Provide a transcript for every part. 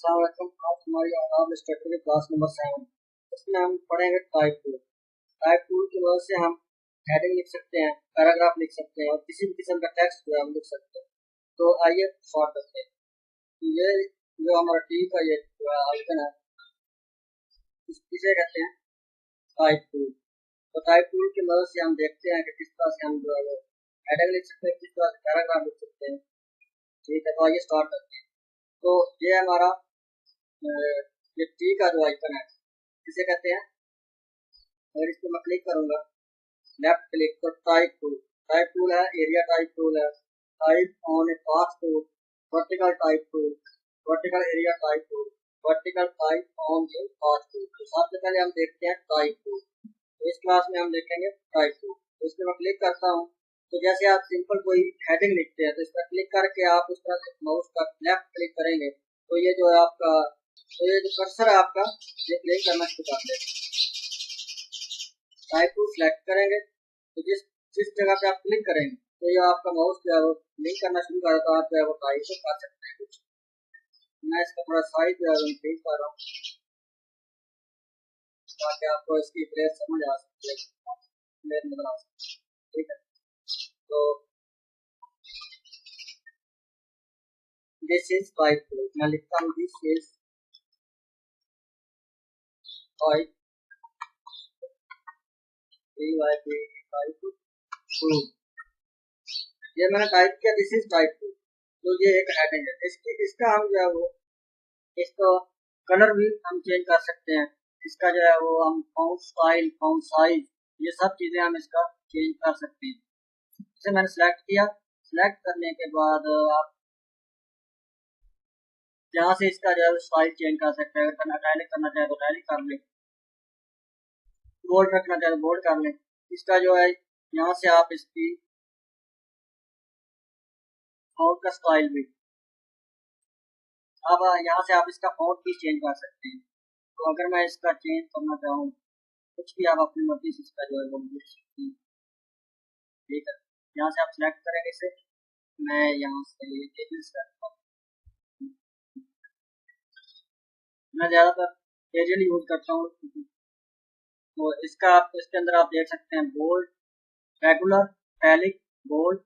अस्सलाम वालेकुम। आज हमारी Adobe Illustrator की क्लास नंबर 7, इसमें हम पढ़ेंगे टाइप टूल। टाइप टूल की मदद से हम हेडिंग लिख सकते हैं, पैराग्राफ लिख सकते हैं और किसी भी किस्म का टेक्स्ट जो है हम लिख सकते हैं। तो आइए शॉर्ट करते हैं। तो ये जो हमारा टी का ये जो है आइकन है, इसे कहते हैं टाइप टूल। तो टाइप टूल की मदद से हम देखते हैं कि किस तरह से हम जो है हेडिंग लिख सकते हैं, किस तरह से पैराग्राफ लिख सकते हैं। ठीक है, तो आइए स्टार्ट करते हैं। तो ये हमारा ये टी का जो आइकन है, इसे कहते हैं। अगर इस पर मैं क्लिक करूंगा, लेफ्ट क्लिक, तो टाइप टूल है, एरिया टाइप टूल है, type on a path tool, vertical type tool, vertical area type tool, vertical type on a path tool. तो सबसे पहले हम देखते हैं टाइप टूल। तो इस क्लास में हम देखेंगे टाइप टूल। तो इस पर मैं क्लिक करता हूँ, तो जैसे आप सिंपल कोई हेडिंग लिखते हैं, तो इस पर क्लिक करके आप उस तरह से माउस का लेफ्ट क्लिक करेंगे, तो ये जो है आपका, तो ये जो कर्सर है आपका, ये प्ले करना शुरू कर देगा। टाइप टूल सेलेक्ट करेंगे, तो जिस जिस जगह पे आप क्लिक करेंगे, तो ये आपका माउस जो है वो लिंक करना शुरू कर देता है। आप जो है वो टाइप कर सकते हैं कुछ। मैं इसका थोड़ा साइज जो है वो इंक्रीज कर रहा हूँ, ताकि आपको इसकी प्लेस समझ आ सके, प्लेस नजर आ सके। ठीक है, तो दिस इज टाइप टूल। मैं लिखता हूँ दिस इज टाइप टूल। ये मैंने टाइप किया, दिस इज टाइप टूल। तो ये एक हेडिंग है। इसका हम जो है वो इसको कलर भी हम चेंज कर सकते हैं। इसका जो है वो हम फाउंट स्टाइल, फाउंट साइज, ये सब चीजें हम इसका चेंज कर सकते हैं। इसे मैंने सेलेक्ट किया। सेलेक्ट करने के बाद आप यहाँ से इसका जो है स्टाइल चेंज कर सकते हैं। अगर इटैलिक करना चाहे तो इटैलिक कर लें, बोल्ड रखना चाहे तो बोल्ड कर लें। इसका जो है यहाँ से आप इसकी फाउंट का स्टाइल भी, अब यहाँ से आप इसका फाउंट भी चेंज कर सकते हैं। तो अगर मैं इसका चेंज करना चाहूँ, कुछ भी आप अपनी मर्जी से इसका जो है वो लिख सकते हैं। ठीक है, यहाँ से आप सिलेक्ट करेंगे इसे। मैं यहाँ से मैं ज़्यादातर एरियल यूज करता हूँ। तो इसका आप इसके अंदर आप देख सकते हैं bold, regular, italic, bold,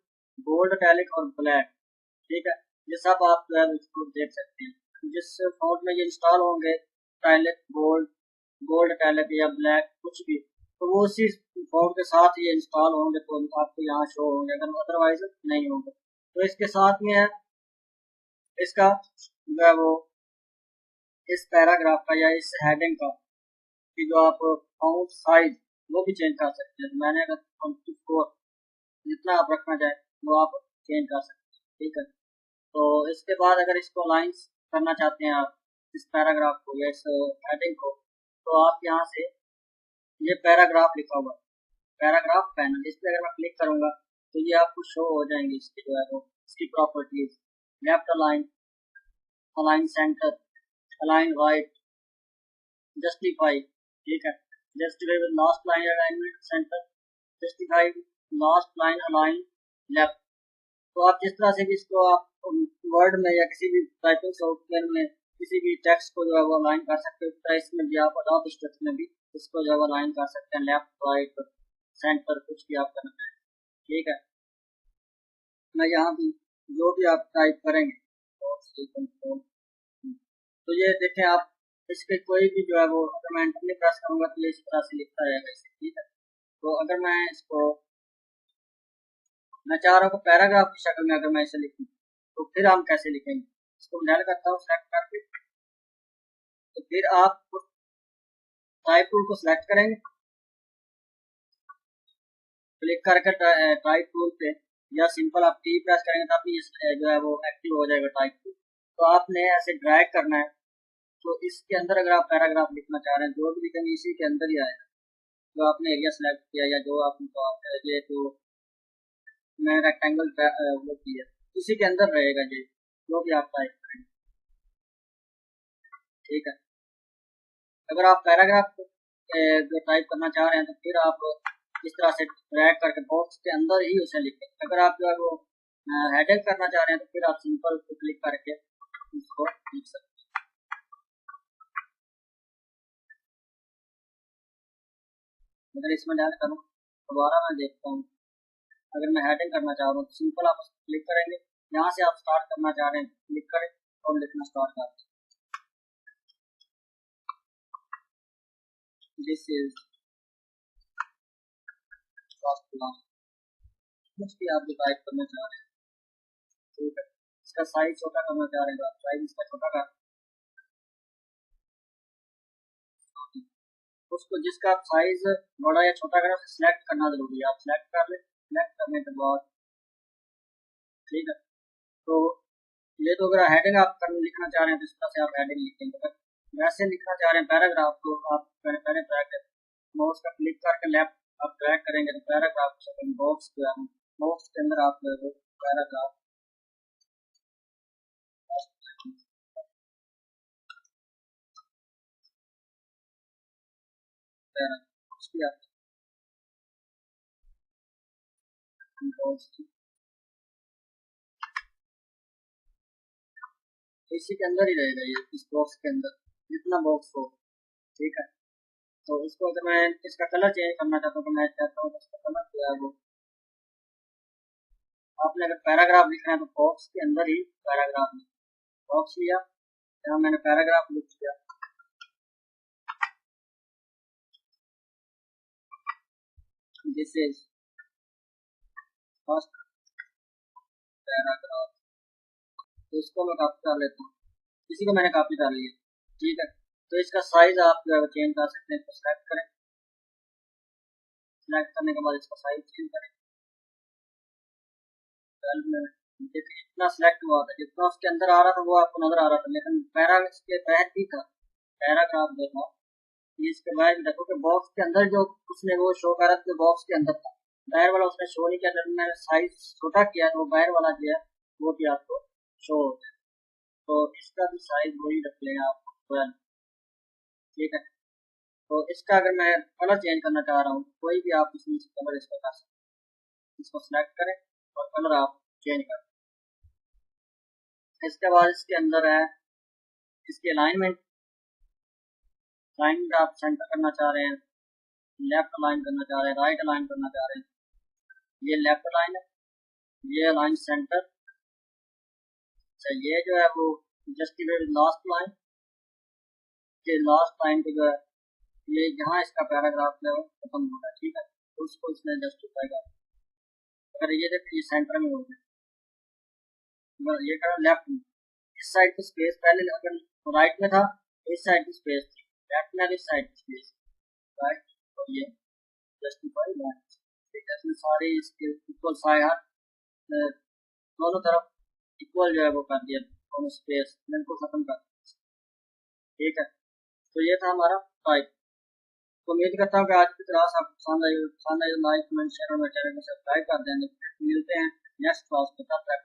bold, italic और ब्लैक। ठीक है, ये सब आप जो है इसको देख सकते हैं। जिस फॉन्ट में ये इंस्टॉल होंगे, इटैलिक, बोल्ड, बोल्ड, इटैलिक या ब्लैक, कुछ भी, तो वो उसी फॉन्ट के साथ ये इंस्टॉल होंगे, तो आपको यहाँ शो होंगे, अगर अदरवाइज नहीं होंगे। तो इसके साथ में है इसका जो है वो इस पैराग्राफ का या इस हेडिंग का कि जो आप फॉन्ट साइज वो भी चेंज कर सकते हैं। मैंने अगर 24 जितना आप रखना चाहे वो आप चेंज कर सकते हैं। ठीक है, तो इसके बाद अगर इसको लाइंस करना चाहते हैं आप, इस पैराग्राफ को या इस हेडिंग को, तो आप यहाँ से ये पैराग्राफ लिखा हुआ पैराग्राफ पैनल, इस पर अगर मैं क्लिक करूंगा तो ये आपको शो हो जाएंगे इसकी जो है वो इसकी properties. Left align, align centre, align right, justify. ठीक है, justify with last line alignment centre, justify last line align left. तो आप जिस तरह से भी इसको आप वर्ड में या किसी भी टाइपिंग सॉफ्टवेयर में किसी भी टेक्स्ट को जो है वो अलाइन कर सकते हो, इसमें भी आप अडोबे इलस्ट्रेटर में भी इसको जो है अलाइन कर सकते हैं, लेफ्ट, राइट, सेंटर, कुछ भी आप करना चाहें। ठीक है, मैं यहाँ भी जो भी आप टाइप करेंगे तो ये देखें आप, इसके कोई भी जो है वो अगर मैं एंटर नहीं प्रेस करूँगा तो ये इस तरह से लिखता रहेगा इसे। ठीक है, तो अगर मैं इसको, मैं चाह रहा हूँ पैराग्राफ की शक्ल में अगर मैं इसे लिखूँ, तो फिर हम कैसे लिखेंगे? इसको मैं करता हूँ सेलेक्ट करके, तो फिर आप टाइप टूल को सिलेक्ट करेंगे, क्लिक करके टाइप टूल पे, या सिंपल आप टी प्रेस करेंगे तो आपकी जो है वो एक्टिव हो जाएगा टाइप टूल। तो आपने ऐसे ड्रैग करना है। तो इसके अंदर अगर आप पैराग्राफ लिखना चाह रहे हैं, जो भी लिखेंगे इसी के अंदर ही आएगा, जो आपने एरिया सेलेक्ट किया या जो आपने ये तो मैं रेक्टेंगल वो किया, इसी के अंदर रहेगा ये जो भी आप टाइप करेंगे। ठीक है, अगर आप पैराग्राफ जो टाइप करना चाह रहे हैं तो फिर आप इस तरह से ड्रैग करके बॉक्स के अंदर ही उसे लिखें। अगर आप जो है वो हेडिंग करना चाह रहे हैं तो फिर आप सिंपल क्लिक करके इसको लिख सकते हैं। अगर इसमें ध्यान करूँ दोबारा मैं देखता हूँ, अगर मैं हेडिंग करना चाह रहा हूँ तो सिंपल आप क्लिक करेंगे, यहाँ से आप स्टार्ट करना चाह रहे हैं क्लिक करें और लिखना स्टार्ट कर दें। दिस इज कुछ भी आप जो टाइप करना चाह रहे हैं, ठीक है। इसका साइज छोटा करना चाह रहे हैं तो आप साइज इसका छोटा कर, उसको जिसका आप साइज बड़ा या छोटा करें उसे सिलेक्ट करना जरूरी है। आप सिलेक्ट कर लें, सिलेक्ट करने के बाद ठीक है। तो ये तो अगर हेडिंग आप लिखना चाह रहे हैं तो इस तरह से आप हेडिंग लिखेंगे। अगर वैसे लिखना चाह रहे हैं पैराग्राफ, तो आप पहले ब्रैकेट माउस का क्लिक करके लेफ्ट आप ड्रैग करेंगे तो पैराग्राफ बॉक्स जो है बॉक्स के अंदर आप पैराग्राफ इसी के अंदर ही रहेगा, ये इस बॉक्स के अंदर जितना बॉक्स हो, ठीक है। तो इसको अगर मैं इसका कलर चेंज करना चाहता हूँ तो मैं चाहता हूँ इसका कलर जो है वो, आपने अगर पैराग्राफ लिखना है तो बॉक्स के अंदर ही पैराग्राफ बॉक्स लिया, यहाँ मैंने पैराग्राफ लिख दिया, दिस इज फर्स्ट पैराग्राफ। तो इसको मैं कॉपी कर लेता हूँ, इसी को मैंने कॉपी कर लिया, ठीक है। तो इसका साइज आप जो है चेंज कर सकते हैं, सिलेक्ट करें, सिलेक्ट करने के बाद इसका साइज चेंज करें। देखिए इतना सिलेक्ट हुआ था, जितना उसके अंदर आ रहा था वो आपको नजर आ रहा था, लेकिन पैरा इसके बाहर भी था, पैराग्राफ जो था इसके बाहर भी देखो कि बॉक्स के अंदर जो उसने वो शो करा था बॉक्स के अंदर था, बाहर वाला उसने शो नहीं किया। जब मैंने साइज छोटा किया तो बाहर वाला जो है वो भी आपको शो हो गया। तो इसका भी साइज वही रख लें आप 12, ठीक है। तो इसका अगर मैं कलर चेंज करना चाह रहा हूँ कोई भी आप इसमें कलर इसका कर सकते हैं, इसको सिलेक्ट करें और कलर आप चेंज करें। इसके बाद इसके अंदर है इसकी अलाइनमेंट, लाइन आप सेंटर करना चाह रहे हैं, लेफ्ट अलाइन करना चाह रहे हैं, राइट अलाइन करना चाह रहे हैं, ये लेफ्ट अलाइन है, ये अलाइन सेंटर। अच्छा ये जो है वो जस्टिफाइड लास्ट लाइन, ये लास्ट लाइन पे जो है ये यहाँ इसका पैराग्राफ जो है खत्म हो रहा है, ठीक है। तो उसको इसमें जस्टिफाई कर, अगर ये देखिए सेंटर में हो गया, ये करें लेफ्ट में, इस साइड की स्पेस पहले अगर राइट में था इस साइड की स्पेस थी, लेफ्ट में इस साइड की स्पेस, राइट। तो ये जस्टिफाई लाइन, ठीक है। इसमें सारे इसके इक्वल साइड दोनों तरफ इक्वल जो है वो कर दिया, दोनों स्पेस इनको खत्म कर, ठीक है। तो ये था हमारा टाइप। तो उम्मीद करता हूँ कि आज की क्लास आपको पसंद आई, लाइक कमेंट शेयर और मेरे चैनल को सब्सक्राइब कर देंगे। मिलते हैं नेक्स्ट क्लास में, तब तक